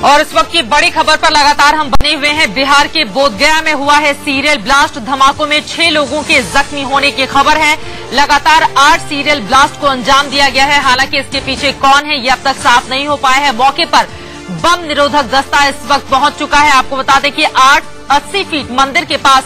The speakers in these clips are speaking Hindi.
और इस वक्त की बड़ी खबर पर लगातार हम बने हुए हैं। बिहार के बोधगया में हुआ है सीरियल ब्लास्ट। धमाकों में 6 लोगों के जख्मी होने की खबर है। लगातार 8 सीरियल ब्लास्ट को अंजाम दिया गया है। हालांकि इसके पीछे कौन है ये अब तक साफ नहीं हो पाया है। मौके पर बम निरोधक दस्ता इस वक्त पहुंच चुका है। आपको बता दें कि 80 फीट मंदिर के पास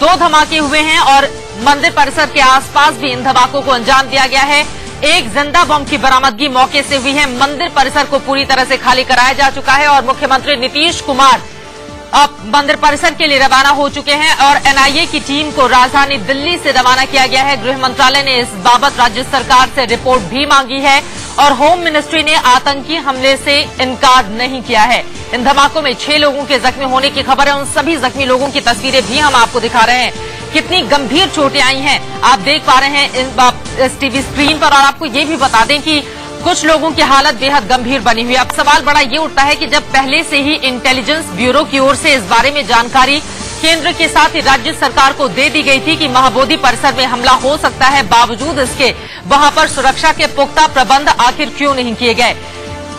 2 धमाके हुए हैं और मंदिर परिसर के आसपास भी इन धमाकों को अंजाम दिया गया है। एक जिंदा बम की बरामदगी मौके से हुई है। मंदिर परिसर को पूरी तरह से खाली कराया जा चुका है और मुख्यमंत्री नीतीश कुमार अब मंदिर परिसर के लिए रवाना हो चुके हैं और एनआईए की टीम को राजधानी दिल्ली से रवाना किया गया है। गृह मंत्रालय ने इस बाबत राज्य सरकार से रिपोर्ट भी मांगी है और होम मिनिस्ट्री ने आतंकी हमले से इनकार नहीं किया है। इन धमाकों में 6 लोगों के जख्मी होने की खबर है। उन सभी जख्मी लोगों की तस्वीरें भी हम आपको दिखा रहे हैं। कितनी गंभीर चोटें आई हैं आप देख पा रहे हैं इस टीवी स्क्रीन पर। और आपको ये भी बता दें कि कुछ लोगों की हालत बेहद गंभीर बनी हुई है। अब सवाल बड़ा ये उठता है कि जब पहले से ही इंटेलिजेंस ब्यूरो की ओर से इस बारे में जानकारी केंद्र के साथ ही राज्य सरकार को दे दी गई थी कि महाबोधि परिसर में हमला हो सकता है, बावजूद इसके वहां पर सुरक्षा के पुख्ता प्रबंध आखिर क्यों नहीं किए गए।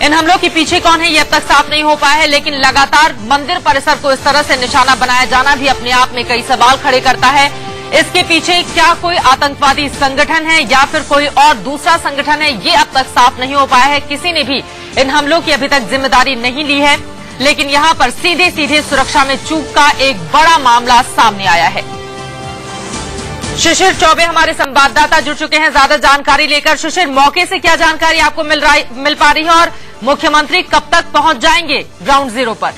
इन हमलों के पीछे कौन है ये अब तक साफ नहीं हो पाया है। लेकिन लगातार मंदिर परिसर को इस तरह से निशाना बनाया जाना भी अपने आप में कई सवाल खड़े करता है। इसके पीछे क्या कोई आतंकवादी संगठन है या फिर कोई और दूसरा संगठन है, ये अब तक साफ नहीं हो पाया है। किसी ने भी इन हमलों की अभी तक जिम्मेदारी नहीं ली है। लेकिन यहाँ पर सीधे सीधे सुरक्षा में चूक का एक बड़ा मामला सामने आया है। शिशिर चौबे हमारे संवाददाता जुड़ चुके हैं ज्यादा जानकारी लेकर। शिशिर, मौके से क्या जानकारी आपको मिल पा रही है और मुख्यमंत्री कब तक पहुंच जाएंगे ग्राउंड जीरो पर?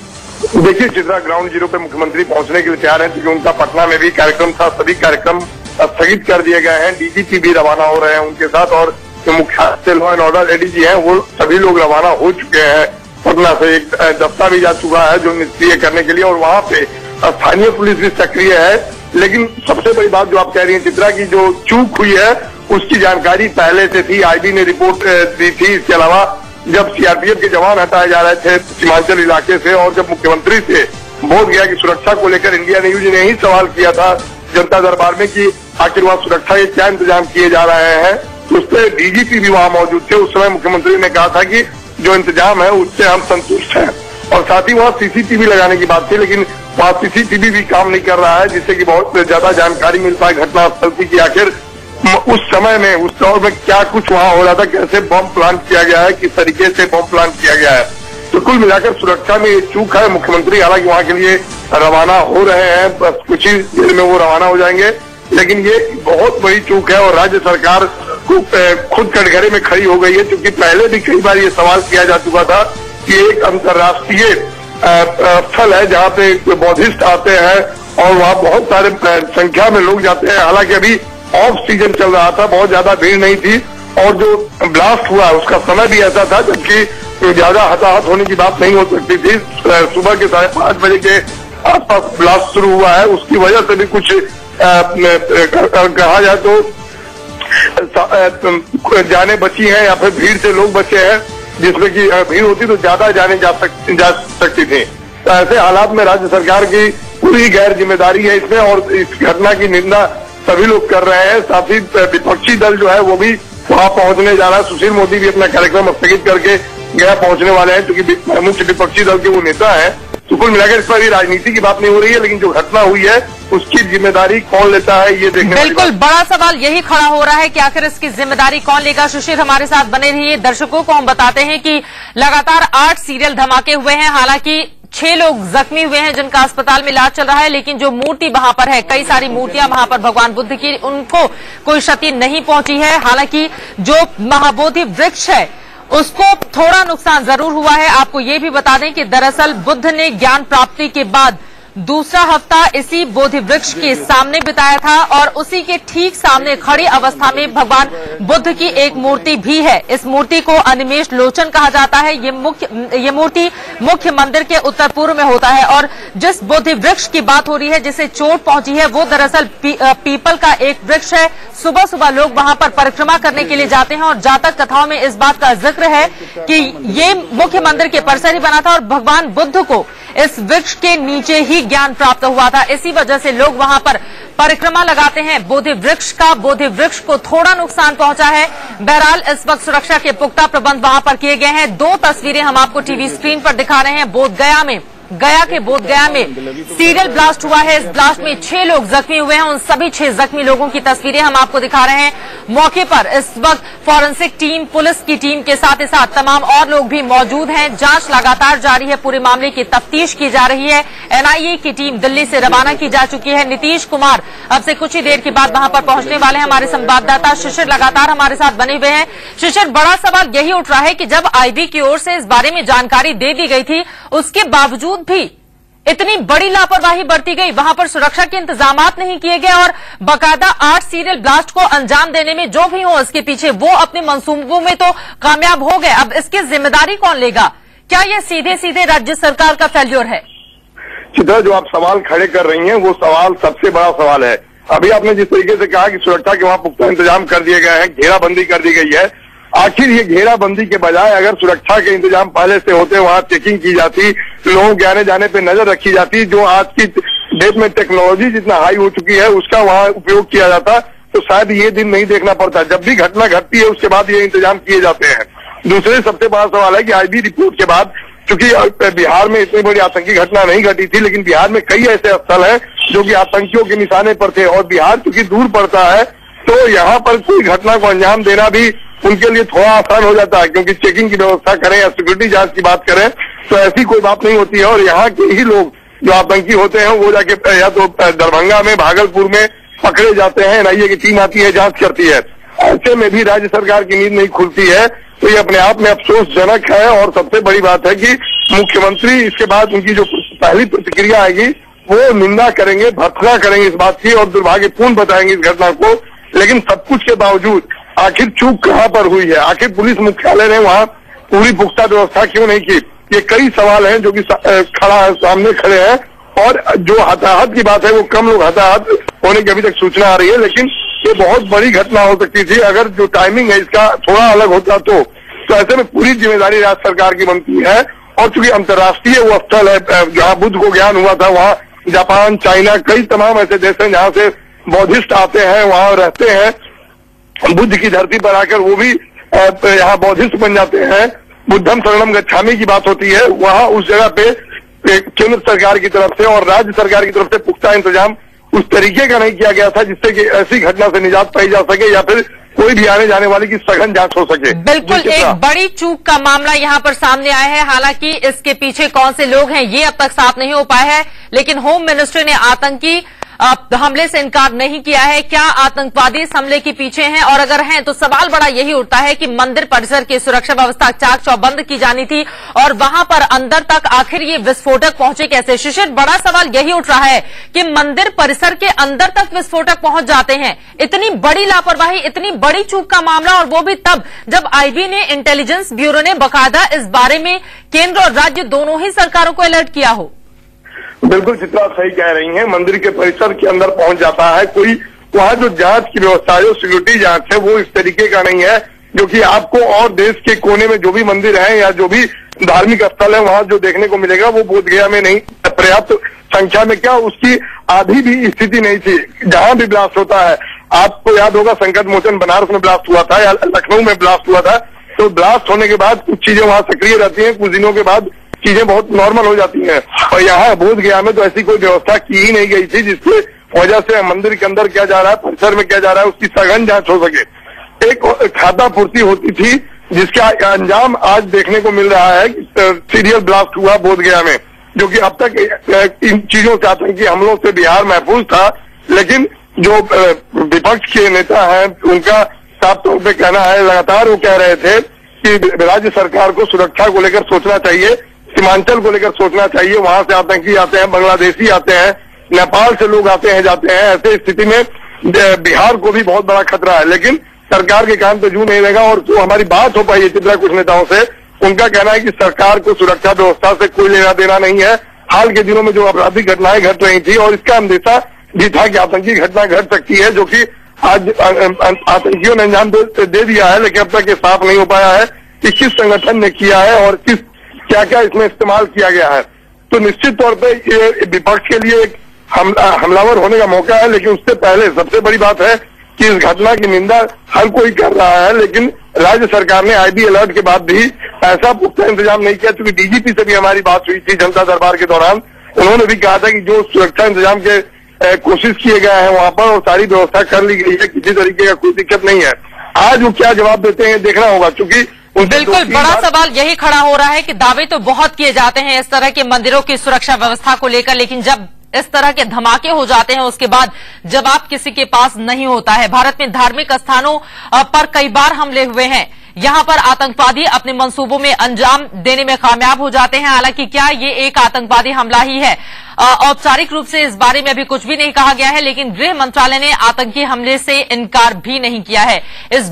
देखिए चित्रा, ग्राउंड जीरो पे मुख्यमंत्री पहुंचने के लिए तैयार है क्योंकि उनका पटना में भी कार्यक्रम था। सभी कार्यक्रम स्थगित कर दिए गए हैं। डीजीपी भी रवाना हो रहे हैं उनके साथ और जो मुख्य लॉ एंड ऑर्डर एडीजी हैं वो सभी लोग रवाना हो चुके हैं। पटना से एक दस्ता भी जा चुका है जो निष्क्रिय करने के लिए और वहाँ पे स्थानीय पुलिस भी सक्रिय है। लेकिन सबसे बड़ी बात जो आप कह रही हैं चित्रा की, जो चूक हुई है उसकी जानकारी पहले से थी। आईबी ने रिपोर्ट दी थी। इसके अलावा जब सीआरपीएफ के जवान हटाए जा रहे थे सीमांचल इलाके से और जब मुख्यमंत्री से बोधगया की सुरक्षा को लेकर इंडिया न्यूज ने ही सवाल किया था जनता दरबार में कि आखिर वहाँ सुरक्षा के क्या इंतजाम किए जा रहे हैं, तो उस पर डीजीपी भी वहाँ मौजूद थे। उस समय मुख्यमंत्री ने कहा था कि जो इंतजाम है उससे हम संतुष्ट हैं और साथ ही वहाँ सीसीटीवी लगाने की बात थी। लेकिन वहाँ सीसीटीवी भी काम नहीं कर रहा है जिससे कि बहुत ज्यादा जानकारी मिल पाए घटनास्थल की कि आखिर उस समय में उस दौर में क्या कुछ वहाँ हो रहा था, कैसे बम प्लान किया गया है, किस तरीके से बम प्लान किया गया है। तो कुल मिलाकर सुरक्षा में ये चूक है। मुख्यमंत्री हालांकि वहाँ के लिए रवाना हो रहे हैं, बस कुछ ही देर में वो रवाना हो जाएंगे। लेकिन ये बहुत बड़ी चूक है और राज्य सरकार खुद कटघरे में खड़ी हो गई है क्योंकि पहले भी कई बार ये सवाल किया जा चुका था कि एक अंतर्राष्ट्रीय स्थल है जहाँ पे बौद्धिस्ट आते हैं और वहाँ बहुत सारे संख्या में लोग जाते हैं। हालांकि अभी ऑफ सीजन चल रहा था, बहुत ज्यादा भीड़ नहीं थी और जो ब्लास्ट हुआ उसका समय भी ऐसा था जबकि ज्यादा हताहत होने की बात नहीं हो सकती थी। सुबह के 5:30 बजे के आसपास ब्लास्ट शुरू हुआ है। उसकी वजह से भी कुछ कहा जाए तो जाने बची हैं या फिर भीड़ से लोग बचे हैं, जिसमें कि भीड़ होती तो ज्यादा जाने जा सकती थी। तो ऐसे हालात में राज्य सरकार की पूरी गैर जिम्मेदारी है इसमें और इस घटना की निंदा सभी लोग कर रहे हैं। साथ ही विपक्षी दल जो है वो भी वहां पहुंचने जा रहा है। सुशील मोदी भी अपना कार्यक्रम स्थगित करके गया पहुंचने वाले हैं क्योंकि मुख्य विपक्षी दल के वो नेता है। तो कुल मिलाकर इस पर राजनीति की बात नहीं हो रही है, लेकिन जो घटना हुई है उसकी जिम्मेदारी कौन लेता है ये देखने बिल्कुल बड़ा सवाल यही खड़ा हो रहा है कि आखिर इसकी जिम्मेदारी कौन लेगा। सुशील हमारे साथ बने रहिए। दर्शकों को हम बताते हैं कि लगातार 8 सीरियल धमाके हुए हैं। हालांकि 6 लोग जख्मी हुए हैं जिनका अस्पताल में इलाज चल रहा है। लेकिन जो मूर्ति वहां पर है, कई सारी मूर्तियां वहां पर भगवान बुद्ध की, उनको कोई क्षति नहीं पहुंची है। हालांकि जो महाबोधि वृक्ष है उसको थोड़ा नुकसान जरूर हुआ है। आपको ये भी बता दें कि दरअसल बुद्ध ने ज्ञान प्राप्ति के बाद दूसरा हफ्ता इसी बोधि वृक्ष के सामने बिताया था और उसी के ठीक सामने खड़ी अवस्था में भगवान बुद्ध की एक मूर्ति भी है। इस मूर्ति को अनिमेष लोचन कहा जाता है। ये मूर्ति मुख्य मंदिर के उत्तर पूर्व में होता है और जिस बोधि वृक्ष की बात हो रही है जिसे चोट पहुंची है वो दरअसल पीपल का एक वृक्ष है। सुबह सुबह लोग वहां पर परिक्रमा करने के लिए जाते हैं और जातक कथाओं में इस बात का जिक्र है कि ये मुख्य मंदिर के परिसर ही बना था और भगवान बुद्ध को इस वृक्ष के नीचे ही ज्ञान प्राप्त हुआ था। इसी वजह से लोग वहां पर परिक्रमा लगाते हैं बोधि वृक्ष का। बोधि वृक्ष को थोड़ा नुकसान पहुंचा है। बहरहाल इस वक्त सुरक्षा के पुख्ता प्रबंध वहां पर किए गए हैं। 2 तस्वीरें हम आपको टीवी स्क्रीन पर दिखा रहे हैं। बोधगया में बोधगया में सीरियल ब्लास्ट हुआ है। इस ब्लास्ट में 6 लोग जख्मी हुए हैं। उन सभी 6 जख्मी लोगों की तस्वीरें हम आपको दिखा रहे हैं। मौके पर इस वक्त फॉरेंसिक टीम, पुलिस की टीम के साथ ही साथ तमाम और लोग भी मौजूद हैं। जांच लगातार जारी है। पूरे मामले की तफ्तीश की जा रही है। एनआईए की टीम दिल्ली से रवाना की जा चुकी है। नीतीश कुमार अब से कुछ ही देर के बाद वहां पर पहुंचने वाले हैं। हमारे संवाददाता शिशिर लगातार हमारे साथ बने हुए हैं। शिशिर, बड़ा सवाल यही उठ रहा है कि जब आईबी की ओर से इस बारे में जानकारी दे दी गई थी, उसके बावजूद भी इतनी बड़ी लापरवाही बरती गई, वहां पर सुरक्षा के इंतजामात नहीं किए गए और बाकायदा 8 सीरियल ब्लास्ट को अंजाम देने में जो भी हो इसके पीछे वो अपने मंसूबों में तो कामयाब हो गए। अब इसकी जिम्मेदारी कौन लेगा? क्या ये सीधे सीधे राज्य सरकार का फेल्योर है? चित्रा, जो आप सवाल खड़े कर रही हैं वो सवाल सबसे बड़ा सवाल है। अभी आपने जिस तरीके से कहा कि सुरक्षा के वहां पुख्ता इंतजाम कर दिए गए हैं, घेराबंदी कर दी गई है, आखिर ये घेराबंदी के बजाय अगर सुरक्षा के इंतजाम पहले से होते, वहां चेकिंग की जाती, लोगों के आने जाने पे नजर रखी जाती, जो आज की डेट में टेक्नोलॉजी जितना हाई हो चुकी है उसका वहां उपयोग किया जाता, तो शायद ये दिन नहीं देखना पड़ता। जब भी घटना घटती है उसके बाद ये इंतजाम किए जाते हैं। दूसरे सबसे बड़ा सवाल है कि आईबी रिपोर्ट के बाद, क्योंकि बिहार में इतनी बड़ी आतंकी घटना नहीं घटी थी, लेकिन बिहार में कई ऐसे स्थल हैं जो कि आतंकियों के निशाने पर थे, और बिहार क्योंकि दूर पड़ता है तो यहाँ पर कोई घटना को अंजाम देना भी उनके लिए थोड़ा आसान हो जाता है, क्योंकि चेकिंग की व्यवस्था करें या सिक्योरिटी जांच की बात करें तो ऐसी कोई बात नहीं होती है। और यहाँ के ही लोग जो आतंकी होते हैं वो जाके या तो दरभंगा में, भागलपुर में पकड़े जाते हैं, एनआईए की टीम आती है, जांच करती है। ऐसे में भी राज्य सरकार की नींद नहीं खुलती है, तो ये अपने आप में अफसोसजनक है। और सबसे बड़ी बात है कि मुख्यमंत्री इसके बाद उनकी जो पहली प्रतिक्रिया आएगी वो निंदा करेंगे, भर्त्सना करेंगे इस बात की और दुर्भाग्यपूर्ण बताएंगे इस घटना को। लेकिन सब कुछ के बावजूद आखिर चूक कहां पर हुई है? आखिर पुलिस मुख्यालय ने वहां पूरी पुख्ता व्यवस्था क्यों नहीं की? ये कई सवाल हैं जो कि सामने खड़े हैं। और जो हताहत की बात है वो कम लोग हताहत होने की अभी तक सूचना आ रही है, लेकिन ये बहुत बड़ी घटना हो सकती थी अगर जो टाइमिंग है इसका थोड़ा अलग होता तो ऐसे में पूरी जिम्मेदारी राज्य सरकार की बनती है। और चूंकि अंतर्राष्ट्रीय वो स्थल है जहाँ बुद्ध को ज्ञान हुआ था, वहाँ जापान, चाइना, कई तमाम ऐसे देश हैं जहाँ से बौद्धिस्ट आते हैं, वहाँ रहते हैं, बुद्ध की धरती पर आकर वो भी यहाँ बौद्धिस्ट बन जाते हैं। बुद्धम शरणम गच्छामि की बात होती है। वहाँ उस जगह पे केंद्र सरकार की तरफ से और राज्य सरकार की तरफ से पुख्ता इंतजाम उस तरीके का नहीं किया गया था जिससे कि ऐसी घटना से निजात पाई जा सके या फिर कोई भी आने जाने वाली की सघन जांच हो सके। बिल्कुल, एक बड़ी चूक का मामला यहाँ पर सामने आया है। हालांकि इसके पीछे कौन से लोग हैं ये अब तक साफ नहीं हो पाया है, लेकिन होम मिनिस्ट्री ने आतंकी हमले से इनकार नहीं किया है। क्या आतंकवादी इस हमले के पीछे हैं? और अगर हैं तो सवाल बड़ा यही उठता है कि मंदिर परिसर की सुरक्षा व्यवस्था चाक चौबंद की जानी थी और वहां पर अंदर तक आखिर ये विस्फोटक पहुंचे कैसे? शिशिर, बड़ा सवाल यही उठ रहा है कि मंदिर परिसर के अंदर तक विस्फोटक पहुंच जाते हैं। इतनी बड़ी लापरवाही, इतनी बड़ी चूक का मामला, और वो भी तब जब आईबी ने, इंटेलिजेंस ब्यूरो ने बाकायदा इस बारे में केंद्र और राज्य दोनों ही सरकारों को अलर्ट किया हो। बिल्कुल चित्रा सही कह रही हैं। मंदिर के परिसर के अंदर पहुंच जाता है कोई, वहाँ जो जांच की व्यवस्था है, जो सिक्योरिटी जांच है, वो इस तरीके का नहीं है जो कि आपको और देश के कोने में जो भी मंदिर है या जो भी धार्मिक स्थल है वहाँ जो देखने को मिलेगा वो बोधगया में नहीं। पर्याप्त संख्या में क्या उसकी आधी भी स्थिति नहीं थी। जहां भी ब्लास्ट होता है, आपको याद होगा संकट मोचन बनारस में ब्लास्ट हुआ था या लखनऊ में ब्लास्ट हुआ था, तो ब्लास्ट होने के बाद कुछ चीजें वहां सक्रिय रहती हैं, कुछ दिनों के बाद चीजें बहुत नॉर्मल हो जाती हैं। और यहाँ बोधगया में तो ऐसी कोई व्यवस्था की ही नहीं गई थी जिसकी वजह से मंदिर के अंदर क्या जा रहा है, परिसर में क्या जा रहा है, उसकी सघन जांच हो सके। एक खाता पूर्ति होती थी जिसका अंजाम आज देखने को मिल रहा है। सीरियल ब्लास्ट हुआ बोधगया में, जो कि अब तक इन चीजों से, आतंकी हमलों से बिहार महफूज था, लेकिन जो विपक्ष के नेता हैं उनका साफ तौर पे कहना है, लगातार वो कह रहे थे कि राज्य सरकार को सुरक्षा को लेकर सोचना चाहिए, सीमांचल को लेकर सोचना चाहिए। वहां से आतंकी आते हैं, बांग्लादेशी आते हैं, नेपाल से लोग आते हैं जाते हैं। ऐसे स्थिति में बिहार को भी बहुत बड़ा खतरा है, लेकिन सरकार के कान पे जू नहीं रहेगा। और जो हमारी बात हो पाई है चित्रा कुछ नेताओं से, उनका कहना है कि सरकार को सुरक्षा व्यवस्था से कोई लेना देना नहीं है। हाल के दिनों में जो आपराधिक घटनाएं घट रही थी और इसका अंदेशा भी था कि आतंकी घटना घट सकती है, जो कि आज आतंकियों ने अंजाम दे दिया है, लेकिन अब तक ये साफ नहीं हो पाया है कि किस संगठन ने किया है और क्या क्या इसमें इस्तेमाल किया गया है। तो निश्चित तौर पे ये विपक्ष के लिए एक हमलावर होने का मौका है। लेकिन उससे पहले सबसे बड़ी बात है कि इस घटना की निंदा हर कोई कर रहा है, लेकिन राज्य सरकार ने आईबी अलर्ट के बाद भी ऐसा पुख्ता इंतजाम नहीं किया। क्योंकि डीजीपी से भी हमारी बात हुई थी जनता दरबार के दौरान, उन्होंने भी कहा था कि जो सुरक्षा इंतजाम के कोशिश किए गए हैं वहां पर और सारी व्यवस्था कर ली गई है, किसी तरीके का कोई दिक्कत नहीं है। आज वो क्या जवाब देते हैं देखना होगा, क्योंकि बिल्कुल बड़ा सवाल यही खड़ा हो रहा है कि दावे तो बहुत किए जाते हैं इस तरह के मंदिरों की सुरक्षा व्यवस्था को लेकर, लेकिन जब इस तरह के धमाके हो जाते हैं उसके बाद जवाब किसी के पास नहीं होता है। भारत में धार्मिक स्थानों पर कई बार हमले हुए हैं, यहां पर आतंकवादी अपने मंसूबों में अंजाम देने में कामयाब हो जाते हैं। हालांकि क्या ये एक आतंकवादी हमला ही है, औपचारिक रूप से इस बारे में अभी कुछ भी नहीं कहा गया है, लेकिन गृह मंत्रालय ने आतंकी हमले से इनकार भी नहीं किया है। इस